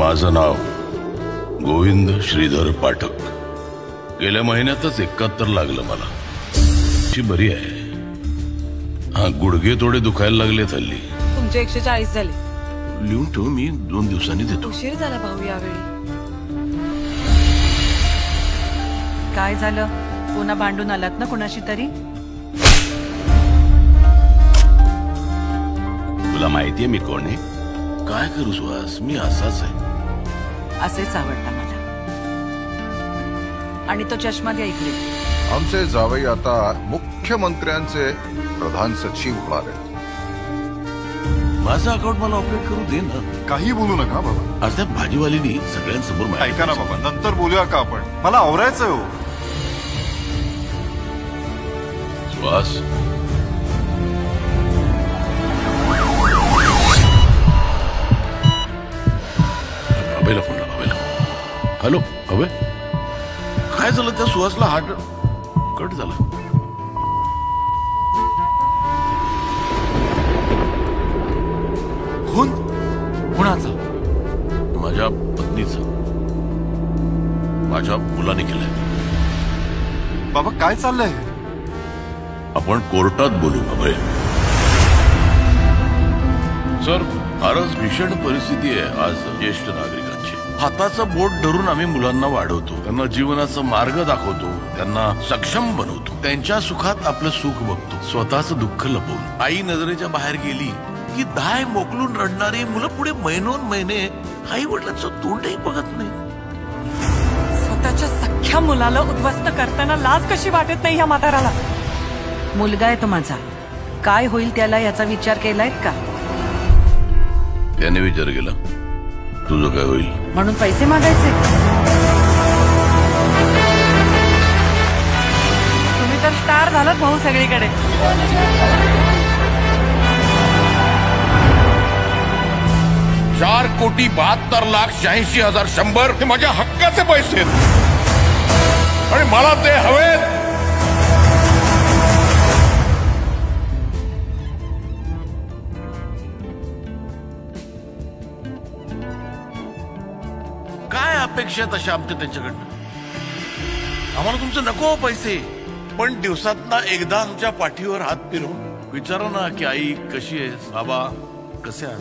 माझं नाव गोविंद श्रीधर पाठक. गेल्या महिन्यातच 71 लागलं मला. ती बरी आहे. हा, गुडघे थोडे दुखायला लागले हल्ली. तुमचे 140 झाले. लिहून ठेव, मी 2 दिवसांनी देतो. उशीर झाला भाऊ यावेळी. काय झालं? पुन्हा भांडून आलात ना कोणाशी तरी? तुला माहितीये मी कोण आहे? काय करू सुहास, मी असाच आहे. असेच आवडता मला. आणि तो चष्मा द्या इकडे. आमचे जावई आता मुख्यमंत्र्यांचे प्रधान सचिव होणार आहेत. माझं अकाउंट मला ऑपरेट करू दे ना. काही बोलू नका बाबा. अर्थात भाजीवालीनी सगळ्यांसमोर ऐका ना बाबा, नंतर बोलूया का आपण? मला आवरायचंय हो. सुहास, अभेला फोन लाव. अभेला. हॅलो अभे, काय झालं? त्या सुहासला हार्ट कट झाला. कोण? कुणाचा? माझ्या पत्नीचा. माझ्या मुलाने केलंय. बाबा काय चाललंय? आपण कोर्टात बोलू अभय. सर, फारच भीषण परिस्थिती आहे आज ज्येष्ठ नागरिकांची. हाताचं बोट धरून आम्ही मुलांना वाढवतो, त्यांना जीवनाचा मार्ग दाखवतो, त्यांना सक्षम बनवतो, त्यांच्या सुखात आपलं सुख बघतो, स्वतःचं दुःख लपवून. आई नजरेच्या बाहेर गेली की दाय मोकलून रडणारी मुलं पुढे महिनोन महिने आई वडिलांचं तोंडही बघत नाही. स्वतःच्या सख्ख्या मुलाला उद्ध्वस्त करताना लाज कशी वाटत नाही ह्या म्हाताराला? मुलगा आहे तो माझा. काय होईल त्याला याचा विचार केलाय का? त्याने विचार केला. तुझं काय होईल म्हणून पैसे मागायचे? तुम्ही तर स्टार झालात भाऊ सगळीकडे. 4,72,86,100 हे माझ्या हक्काचे पैसे आहेत आणि मला ते हवेत. काय अपेक्षा तशा आमच्या त्यांच्याकडनं? आम्हाला तुमचे नको पैसे, पण दिवसातना एकदा आमच्या पाठीवर हात फिरवून विचारा ना की आई कशी आहेस, बाबा कसे आहात.